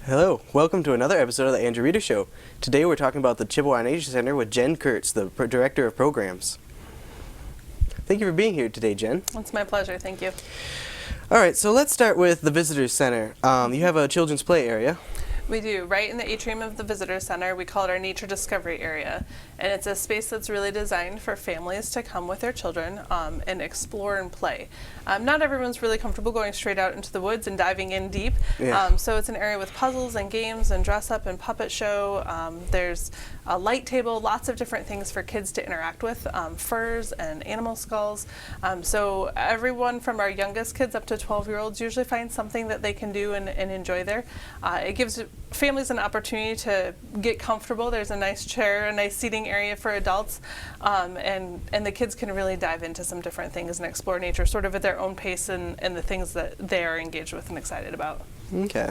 Hello, welcome to another episode of the Andrew Reeder Show. Today we're talking about the Chippewa Nature Center with Jen Kurtz, the Director of Programs. Thank you for being here today, Jen. It's my pleasure, thank you. All right, so let's start with the Visitors Center. You have a children's play area. We do, right in the atrium of the Visitor Center. We call it our Nature Discovery Area. And it's a space that's really designed for families to come with their children and explore and play. Not everyone's really comfortable going straight out into the woods and diving in deep. Yeah. So it's an area with puzzles and games and dress up and puppet show. There's a light table, lots of different things for kids to interact with, furs and animal skulls. So everyone from our youngest kids up to 12-year-olds usually finds something that they can do and enjoy there. It gives families an opportunity to get comfortable. There's a nice chair, a nice seating area for adults, and the kids can really dive into some different things and explore nature sort of at their own pace and the things that they are engaged with and excited about. Okay.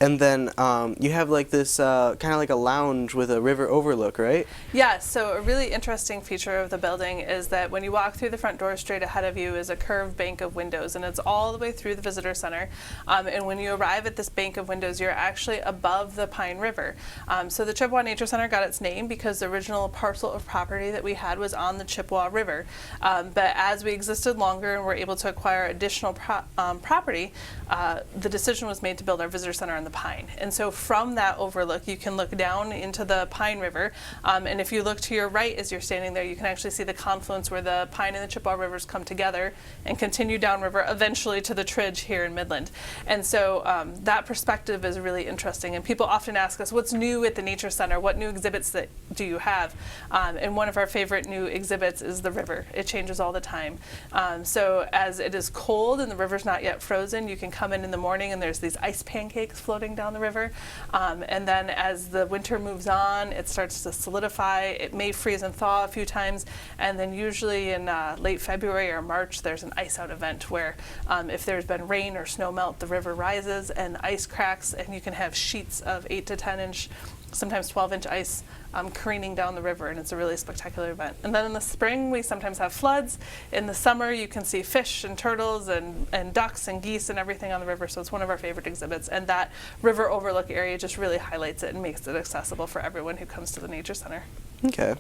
And then you have like this kind of like a lounge with a river overlook, right? Yeah, so a really interesting feature of the building is that when you walk through the front door, straight ahead of you is a curved bank of windows, and it's all the way through the Visitor Center. And when you arrive at this bank of windows, you're actually above the Pine River. So the Chippewa Nature Center got its name because the original parcel of property that we had was on the Chippewa River. But as we existed longer and were able to acquire additional property, the decision was made to build our Visitor Center on the Pine. And so from that overlook, you can look down into the Pine River. And if you look to your right as you're standing there, you can actually see the confluence where the Pine and the Chippewa Rivers come together and continue downriver, eventually to the Tridge here in Midland. And so that perspective is really interesting. And people often ask us, what's new at the Nature Center? What new exhibits do you have? And one of our favorite new exhibits is the river. It changes all the time. So as it is cold and the river's not yet frozen, you can come in the morning and there's these ice pancakes floating down the river. And then as the winter moves on, it starts to solidify. It may freeze and thaw a few times. And then usually in late February or March, there's an ice out event where if there's been rain or snow melt, the river rises and ice cracks, and you can have sheets of 8 to 10 inch, sometimes 12-inch ice careening down the river, and it's a really spectacular event. And then in the spring, we sometimes have floods. In the summer, you can see fish and turtles and ducks and geese and everything on the river, so it's one of our favorite exhibits. And that river overlook area just really highlights it and makes it accessible for everyone who comes to the Nature Center. Okay.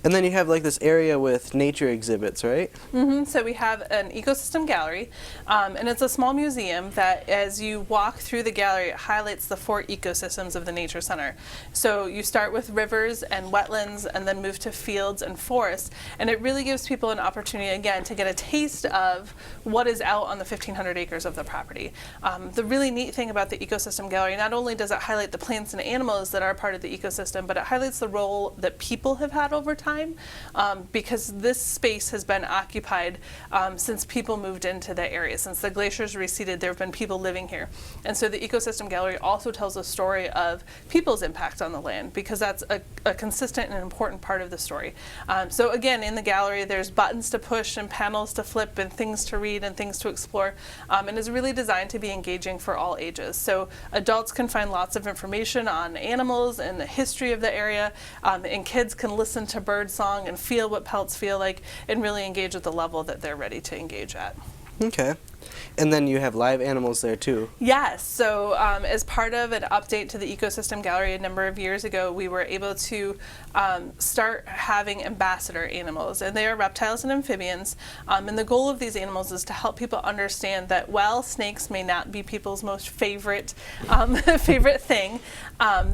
And then you have like this area with nature exhibits, right? Mm-hmm. So we have an ecosystem gallery, and it's a small museum that as you walk through the gallery, it highlights the 4 ecosystems of the Nature Center. So you start with rivers and wetlands and then move to fields and forests, and it really gives people an opportunity, again, to get a taste of what is out on the 1,500 acres of the property. The really neat thing about the ecosystem gallery, not only does it highlight the plants and animals that are part of the ecosystem, but it highlights the role that people have had over time, because this space has been occupied since people moved into the area. Since the glaciers receded, there have been people living here. And so the ecosystem gallery also tells a story of people's impact on the land, because that's a consistent and important part of the story. So again, in the gallery, there's buttons to push and panels to flip and things to read and things to explore, and is really designed to be engaging for all ages. So adults can find lots of information on animals and the history of the area, and kids can listen to bird song and feel what pelts feel like and really engage at the level that they're ready to engage at. Okay. And then you have live animals there too. Yes, so as part of an update to the ecosystem gallery a number of years ago, we were able to start having ambassador animals, and they are reptiles and amphibians. And the goal of these animals is to help people understand that while snakes may not be people's most favorite favorite thing,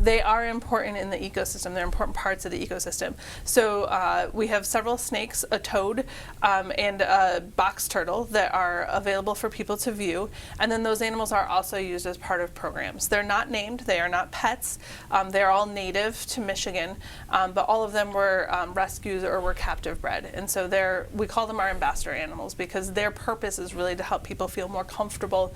they are important in the ecosystem. They're important parts of the ecosystem. So we have several snakes, a toad, and a box turtle that are available for people to view, and then those animals are also used as part of programs. They're not named, they are not pets, they're all native to Michigan, but all of them were rescues or were captive bred, and so we call them our ambassador animals because their purpose is really to help people feel more comfortable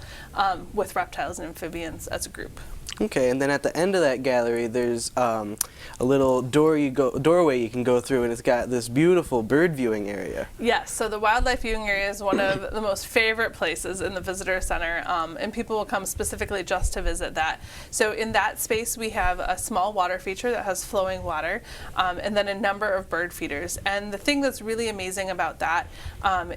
with reptiles and amphibians as a group. Okay, and then at the end of that gallery, there's a little doorway you can go through, and it's got this beautiful bird viewing area. Yes, so the wildlife viewing area is one of the most favorite places in the Visitor Center, and people will come specifically just to visit that. So in that space, we have a small water feature that has flowing water, and then a number of bird feeders. And the thing that's really amazing about that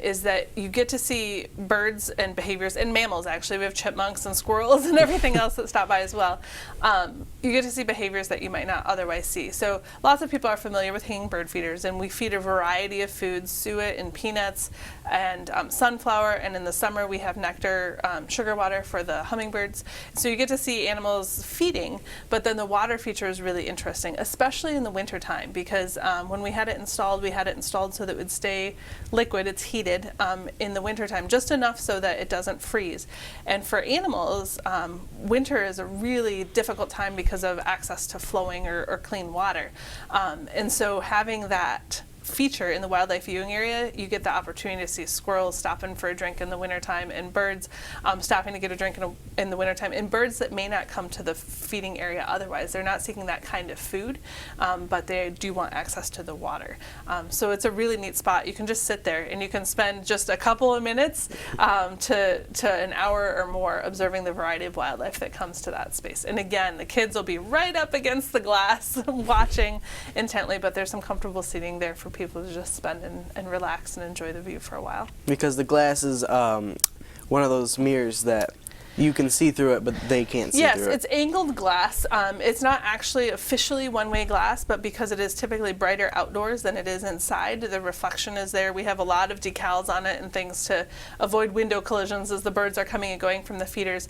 is that you get to see birds and behaviors, and mammals actually. We have chipmunks and squirrels and everything else that stop by as well. well, you get to see behaviors that you might not otherwise see. So lots of people are familiar with hanging bird feeders, and we feed a variety of foods, suet and peanuts and sunflower, and in the summer we have nectar, sugar water for the hummingbirds. So you get to see animals feeding, but then the water feature is really interesting, especially in the wintertime, because when we had it installed so that it would stay liquid. It's heated in the wintertime, just enough so that it doesn't freeze. And for animals, winter is a really difficult time because of access to flowing or clean water. And so having that feature in the wildlife viewing area, you get the opportunity to see squirrels stopping for a drink in the wintertime, and birds stopping to get a drink in the wintertime, and birds that may not come to the feeding area otherwise. They're not seeking that kind of food, but they do want access to the water. So it's a really neat spot. You can just sit there and you can spend just a couple of minutes to an hour or more observing the variety of wildlife that comes to that space. And again, the kids will be right up against the glass watching intently, but there's some comfortable seating there for people to just spend and relax and enjoy the view for a while. Because the glass is one of those mirrors that you can see through it, but they can't see through it. Yes, it's angled glass. It's not actually officially one-way glass, but because it is typically brighter outdoors than it is inside, the reflection is there. We have a lot of decals on it and things to avoid window collisions as the birds are coming and going from the feeders.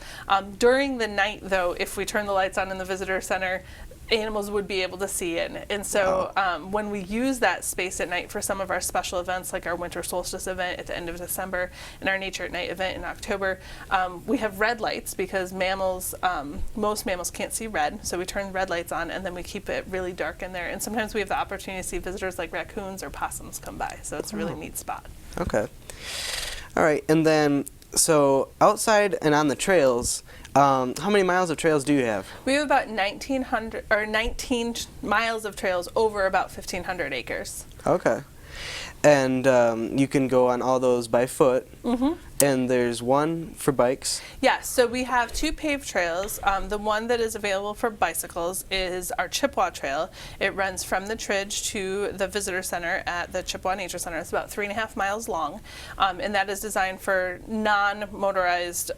During the night, though, if we turn the lights on in the visitor center, animals would be able to see it. And so when we use that space at night for some of our special events, like our Winter Solstice event at the end of December and our Nature at Night event in October, we have red lights because mammals, most mammals can't see red, so we turn red lights on and then we keep it really dark in there. And sometimes we have the opportunity to see visitors like raccoons or possums come by, so it's a really neat spot. Okay. All right, and then so outside and on the trails, how many miles of trails do you have? We have about 19 miles of trails over about 1,500 acres. Okay. And you can go on all those by foot. Mm-hmm. And there's one for bikes. Yes, so we have 2 paved trails. The one that is available for bicycles is our Chippewa Trail. It runs from the Tridge to the visitor center at the Chippewa Nature Center. It's about 3.5 miles long, and that is designed for non-motorized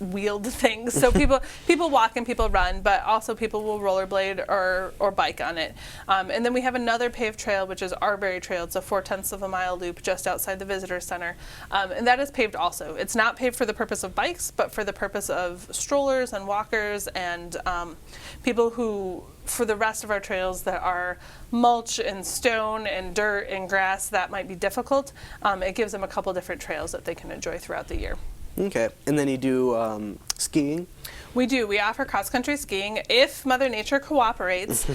wheeled things. So people walk and people run, but also people will rollerblade or bike on it. And then we have another paved trail, which is Arbery Trail. It's a 0.4 of a mile loop just outside the visitor center. And that is paved also. It's not paved for the purpose of bikes, but for the purpose of strollers and walkers and people who, for the rest of our trails that are mulch and stone and dirt and grass, that might be difficult. It gives them a couple different trails that they can enjoy throughout the year. Okay, and then you do skiing? We do. We offer cross-country skiing. If Mother Nature cooperates,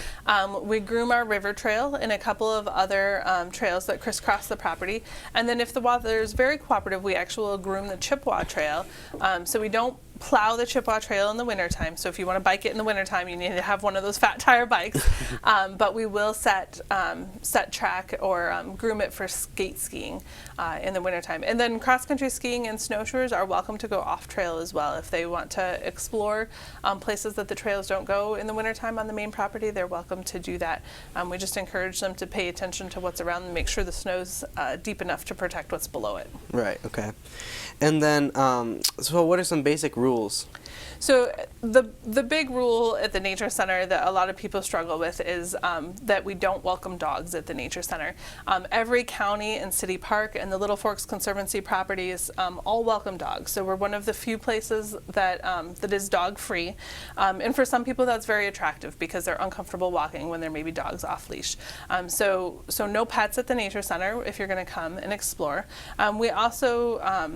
we groom our river trail and a couple of other trails that crisscross the property. And then if the weather is very cooperative, we actually will groom the Chippewa Trail. So we don't plow the Chippewa Trail in the wintertime. So if you want to bike it in the wintertime, you need to have one of those fat tire bikes. But we will set track or groom it for skate skiing in the wintertime. And then cross-country skiing and snowshoers are welcome to go off-trail as well. If they want to explore places that the trails don't go in the wintertime on the main property, they're welcome to do that. We just encourage them to pay attention to what's around and make sure the snow's deep enough to protect what's below it. Right, okay. And then, so what are some basic rules? So the big rule at the Nature Center that a lot of people struggle with is that we don't welcome dogs at the Nature Center. Every county and city park and the Little Forks Conservancy properties all welcome dogs. So we're one of the few places that that is dog-free. And for some people that's very attractive because they're uncomfortable walking when there may be dogs off leash. So no pets at the Nature Center if you're going to come and explore. We also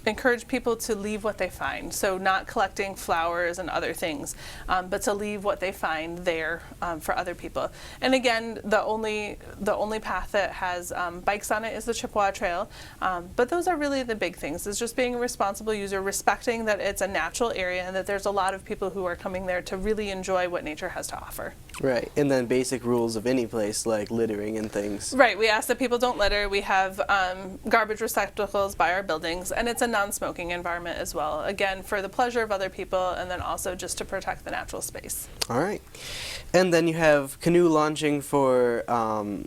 encourage people to leave what they find, so not collecting flowers and other things, but to leave what they find there for other people. And again, the only path that has bikes on it is the Chippewa Trail, but those are really the big things, is just being a responsible user, respecting that it's a natural area and that there's a lot of people who are coming there to really enjoy what nature has to offer. Right, and then basic rules of any place like littering and things. Right, we ask that people don't litter. We have garbage receptacles by our buildings, and it's a non-smoking environment as well. Again, for the pleasure of other people, and then also just to protect the natural space. All right. And then you have canoe launching for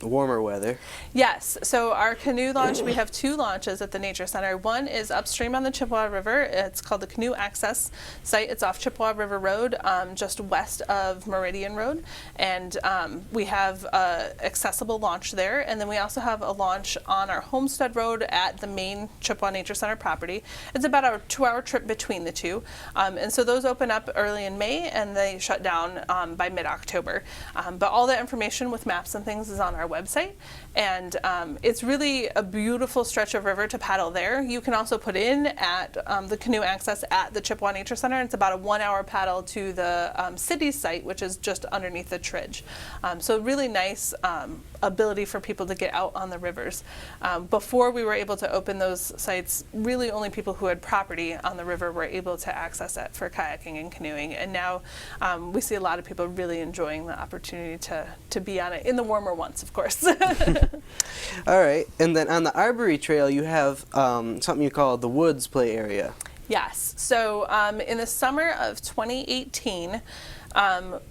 warmer weather. Yes, so our canoe launch, we have 2 launches at the Nature Center. One is upstream on the Chippewa River. It's called the Canoe Access Site. It's off Chippewa River Road, just west of Meridian Road. And we have accessible launch there. And then we also have a launch on our Homestead Road at the main Chippewa Nature Center property. It's about a 2-hour trip between the two. And so those open up early in May and they shut down by mid-October. But all that information with maps and things is on our website. And it's really a beautiful stretch of river to paddle there. You can also put in at the Canoe Access at the Chippewa Nature Center. It's about a 1-hour paddle to the city site, which is just underneath the Tridge. So really nice ability for people to get out on the rivers. Before we were able to open those sites, really only people who had property on the river were able to access it for kayaking and canoeing. And now we see a lot of people really enjoying the opportunity to be on it, in the warmer months, of course. All right, and then on the Arbory Trail, you have something you call the Woods Play Area. Yes, so in the summer of 2018,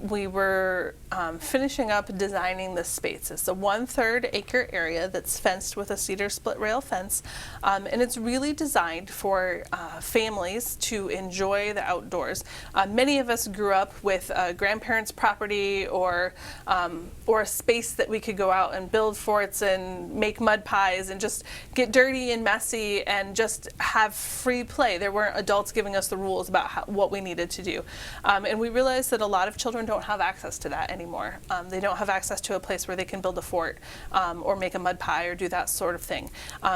we were finishing up designing this space. It's a 1/3 acre area that's fenced with a cedar split rail fence, and it's really designed for families to enjoy the outdoors. Many of us grew up with grandparents' property or a space that we could go out and build forts and make mud pies and just get dirty and messy and just have free play. There weren't adults giving us the rules about what we needed to do. And we realized that a lot of children don't have access to that anymore. They don't have access to a place where they can build a fort or make a mud pie or do that sort of thing.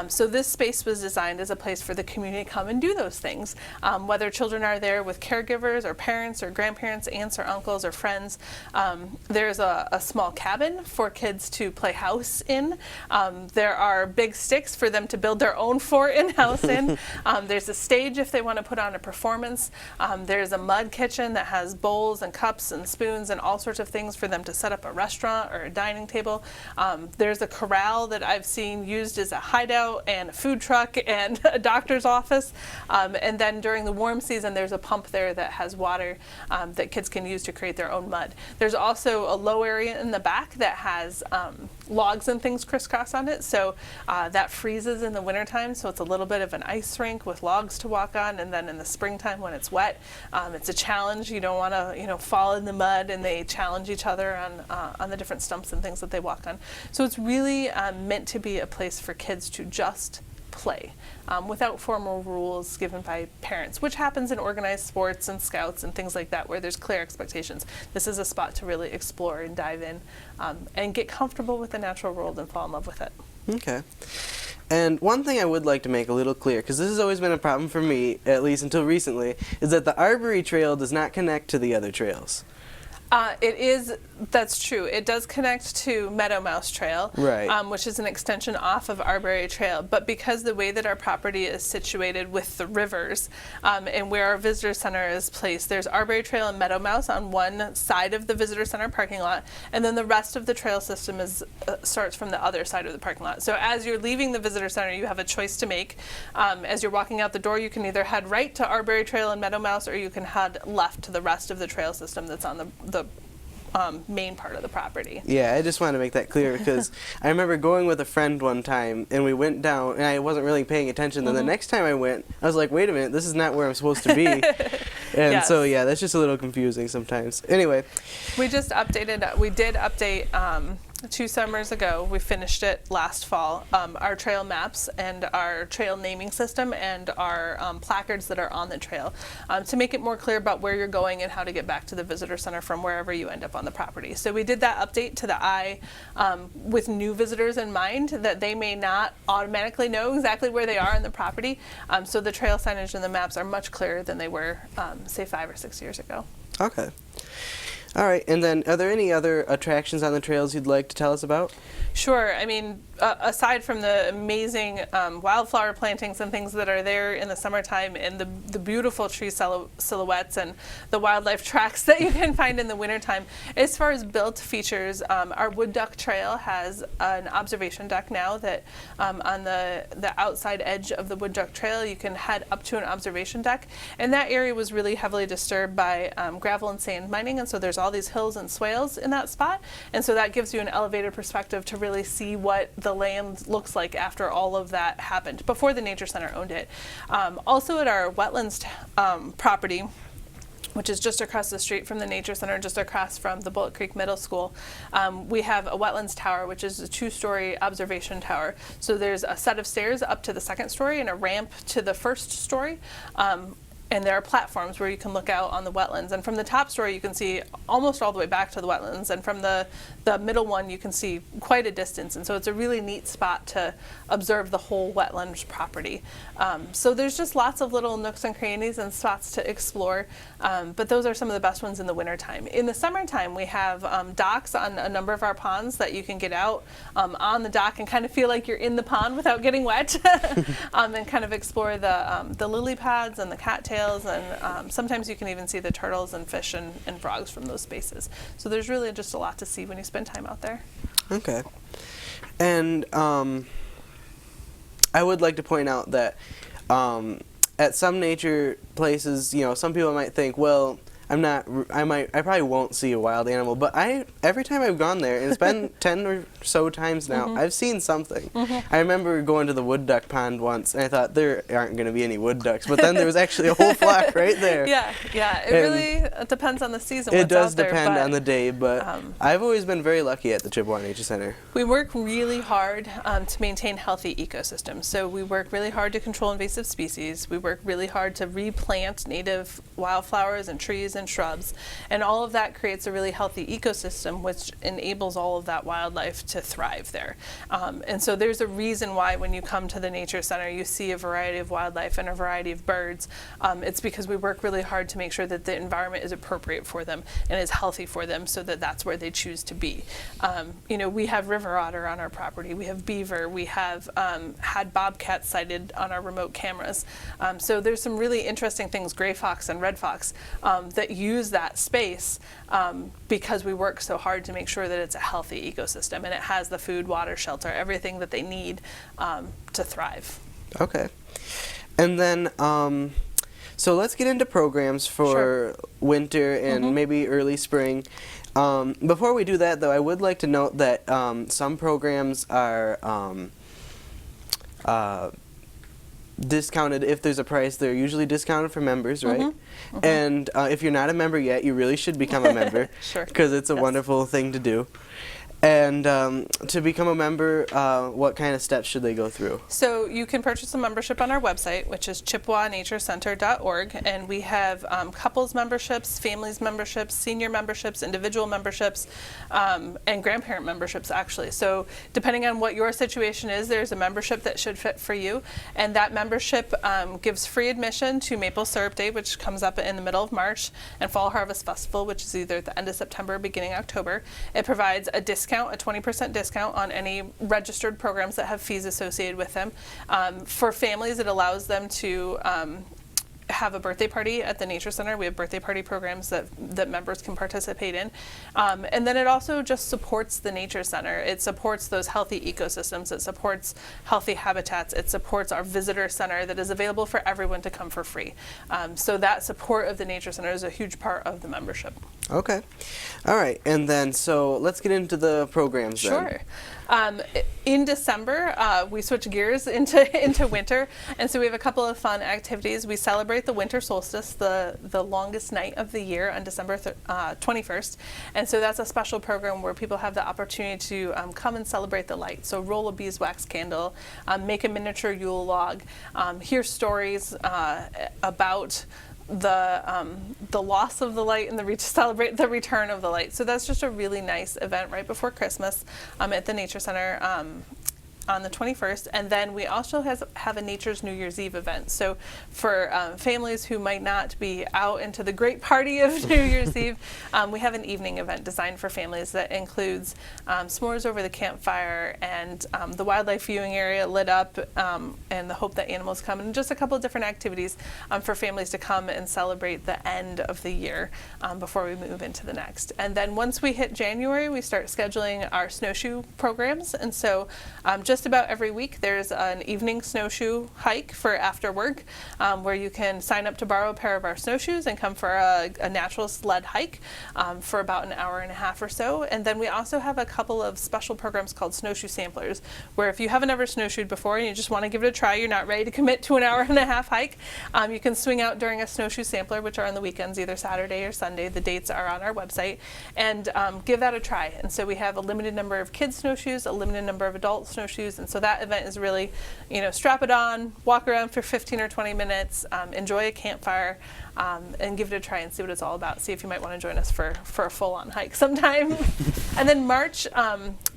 So this space was designed as a place for the community to come and do those things. Whether children are there with caregivers or parents or grandparents, aunts or uncles or friends, there's a small cabin for kids to play house in. There are big sticks for them to build their own fort and house in. There's a stage if they want to put on a performance. There's a mud kitchen that has bowls and cups and spoons and all sorts of things for them to set up a restaurant or a dining table. There's a corral that I've seen used as a hideout and a food truck and a doctor's office. And then during the warm season, there's a pump there that has water that kids can use to create their own mud. There's also a low area in the back that has logs and things crisscross on it, so that freezes in the wintertime, so it's a little bit of an ice rink with logs to walk on. And then in the springtime when it's wet, it's a challenge. You don't want to fall in the mud, and they challenge each other on the different stumps and things that they walk on. So it's really meant to be a place for kids to just play without formal rules given by parents, which happens in organized sports and scouts and things like that where there's clear expectations. This is a spot to really explore and dive in and get comfortable with the natural world and fall in love with it. Okay. And one thing I would like to make a little clear, because this has always been a problem for me, at least until recently, is that the Arbory Trail does not connect to the other trails. That's true. It does connect to Meadow Mouse Trail, right, which is an extension off of Arbory Trail. But because the way that our property is situated with the rivers and where our visitor center is placed, there's Arbory Trail and Meadow Mouse on one side of the visitor center parking lot, and then the rest of the trail system starts from the other side of the parking lot. So as you're leaving the visitor center, you have a choice to make. As you're walking out the door, you can either head right to Arbory Trail and Meadow Mouse, or you can head left to the rest of the trail system that's on the main part of the property. Yeah, I just wanted to make that clear because I remember going with a friend one time and we went down and I wasn't really paying attention. Then the next time I went, I was like, wait a minute, this is not where I'm supposed to be. And so, yeah, that's just a little confusing sometimes. Anyway. We did update 2 summers ago. We finished it last fall. Our trail maps and our trail naming system and our placards that are on the trail to make it more clear about where you're going and how to get back to the visitor center from wherever you end up on the property. So we did that update to the eye with new visitors in mind, that they may not automatically know exactly where they are on the property. So the trail signage and the maps are much clearer than they were, say, 5 or 6 years ago. Okay. All right, and then are there any other attractions on the trails you'd like to tell us about? Sure. I mean, aside from the amazing wildflower plantings and things that are there in the summertime, and the beautiful tree silhouettes and the wildlife tracks that you can find in the wintertime, as far as built features, our wood duck trail has an observation deck now that on the outside edge of the wood duck trail you can head up to an observation deck, and that area was really heavily disturbed by gravel and sand mining, and so there's all these hills and swales in that spot, and so that gives you an elevated perspective to really see what the land looks like after all of that happened, before the Nature Center owned it. Also at our Wetlands property, which is just across the street from the Nature Center, just across from the Bullet Creek Middle School, we have a Wetlands Tower, which is a 2-story observation tower. So there's a set of stairs up to the 2nd story and a ramp to the 1st story. And there are platforms where you can look out on the wetlands. And from the top story, you can see almost all the way back to the wetlands. And from the middle one, you can see quite a distance. And so it's a really neat spot to observe the whole wetlands property. So there's just lots of little nooks and crannies and spots to explore. But those are some of the best ones in the wintertime. In the summertime, we have docks on a number of our ponds that you can get out on the dock and kind of feel like you're in the pond without getting wet. And kind of explore the lily pads and the cattails. And sometimes you can even see the turtles and fish and frogs from those spaces. So there's really just a lot to see when you spend time out there. Okay. And I would like to point out that at some nature places, you know, some people might think, well, I probably won't see a wild animal, but every time I've gone there, and it's been 10 or so times now, I've seen something. I remember going to the wood duck pond once, and I thought there aren't going to be any wood ducks, but then there was actually a whole flock right there. Yeah, it really depends on the season. It does depend on the day, but I've always been very lucky at the Chippewa Nature Center. We work really hard to maintain healthy ecosystems. So we work really hard to control invasive species. We work really hard to replant native wildflowers and trees and shrubs, and all of that creates a really healthy ecosystem, which enables all of that wildlife to thrive there. And so there's a reason why when you come to the Nature Center you see a variety of wildlife and a variety of birds. It's because we work really hard to make sure that the environment is appropriate for them and is healthy for them, so that that's where they choose to be. You know, we have river otter on our property, we have beaver, we have had bobcats sighted on our remote cameras. So there's some really interesting things, gray fox and red fox, that use that space because we work so hard to make sure that it's a healthy ecosystem and it has the food, water, shelter, everything that they need to thrive. Okay. And then, so let's get into programs for winter and maybe early spring. Before we do that, though, I would like to note that some programs are discounted if there's a price. They're usually discounted for members, right? And if you're not a member yet, you really should become a member. Because it's a wonderful thing to do. And to become a member, what kind of steps should they go through? So you can purchase a membership on our website, which is ChippewaNatureCenter.org, and we have couples memberships, families memberships, senior memberships, individual memberships, and grandparent memberships, actually. So depending on what your situation is, there's a membership that should fit for you, and that membership gives free admission to Maple Syrup Day, which comes up in the middle of March, and Fall Harvest Festival, which is either at the end of September or beginning October. It provides a discount, a 20% discount on any registered programs that have fees associated with them. For families, it allows them to have a birthday party at the Nature Center. We have birthday party programs that members can participate in. And then it also just supports the Nature Center. It supports those healthy ecosystems. It supports healthy habitats. It supports our visitor center that is available for everyone to come for free. So that support of the Nature Center is a huge part of the membership. Okay. All right. And then, so let's get into the programs then. Sure. In December, we switch gears into winter, and so we have a couple of fun activities. We celebrate the Winter Solstice, the longest night of the year, on December 21st, and so that's a special program where people have the opportunity to come and celebrate the light. So roll a beeswax candle, make a miniature Yule log, hear stories about the loss of the light and to celebrate the return of the light. So that's just a really nice event right before Christmas at the Nature Center. on the 21st, and then we also have a Nature's New Year's Eve event. So for families who might not be out into the great party of New Year's Eve, we have an evening event designed for families that includes s'mores over the campfire and the wildlife viewing area lit up, and the hope that animals come, and just a couple of different activities for families to come and celebrate the end of the year before we move into the next. And then once we hit January, we start scheduling our snowshoe programs, and so just about every week there's an evening snowshoe hike for after work, where you can sign up to borrow a pair of our snowshoes and come for a natural sled hike for about an hour and a half or so. And then we also have a couple of special programs called Snowshoe Samplers, where if you haven't ever snowshoed before and you just want to give it a try, you're not ready to commit to an hour and a half hike, you can swing out during a snowshoe sampler, which are on the weekends, either Saturday or Sunday. The dates are on our website, and give that a try. And so we have a limited number of kids snowshoes, a limited number of adult snowshoes, and so that event is really, strap it on, walk around for 15 or 20 minutes, enjoy a campfire, and give it a try and see what it's all about. See if you might want to join us for a full-on hike sometime. And then March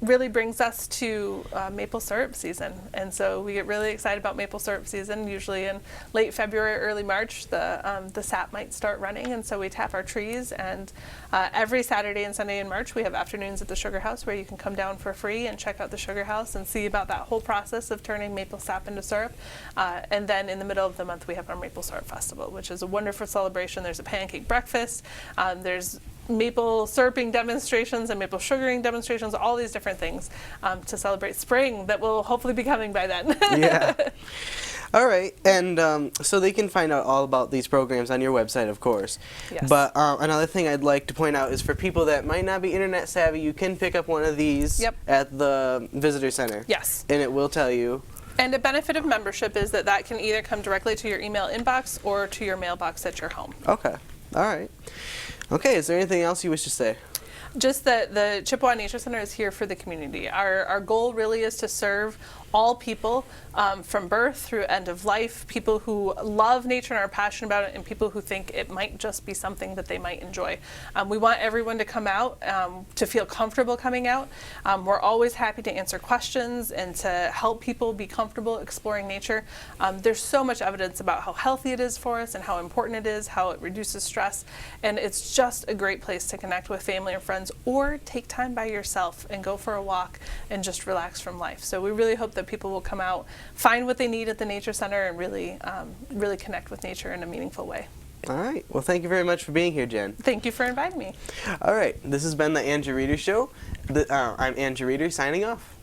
really brings us to maple syrup season, and so we get really excited about maple syrup season. Usually in late February, early March, the sap might start running, and so we tap our trees. And every Saturday and Sunday in March, we have afternoons at the Sugar House where you can come down for free and check out the Sugar House and see about that whole process of turning maple sap into syrup. And then in the middle of the month, we have our Maple Syrup Festival, which is a wonderful celebration. There's a pancake breakfast. There's maple syruping demonstrations and maple sugaring demonstrations, all these different things to celebrate spring that will hopefully be coming by then. Yeah. All right, and so they can find out all about these programs on your website, of course. Yes. But another thing I'd like to point out is for people that might not be internet savvy, you can pick up one of these at the visitor center. Yes. And it will tell you. And a benefit of membership is that can either come directly to your email inbox or to your mailbox at your home. Okay. All right. Okay, is there anything else you wish to say? Just that the Chippewa Nature Center is here for the community. Our goal really is to serve all people from birth through end of life, people who love nature and are passionate about it, and people who think it might just be something that they might enjoy. We want everyone to come out, to feel comfortable coming out. We're always happy to answer questions and to help people be comfortable exploring nature. There's so much evidence about how healthy it is for us and how important it is, how it reduces stress, and it's just a great place to connect with family or friends, or take time by yourself and go for a walk and just relax from life. So we really hope that people will come out, find what they need at the Nature Center, and really connect with nature in a meaningful way. All right. Well, thank you very much for being here, Jen. Thank you for inviting me. All right. This has been the Andrew Reeder Show. I'm Andrew Reeder signing off.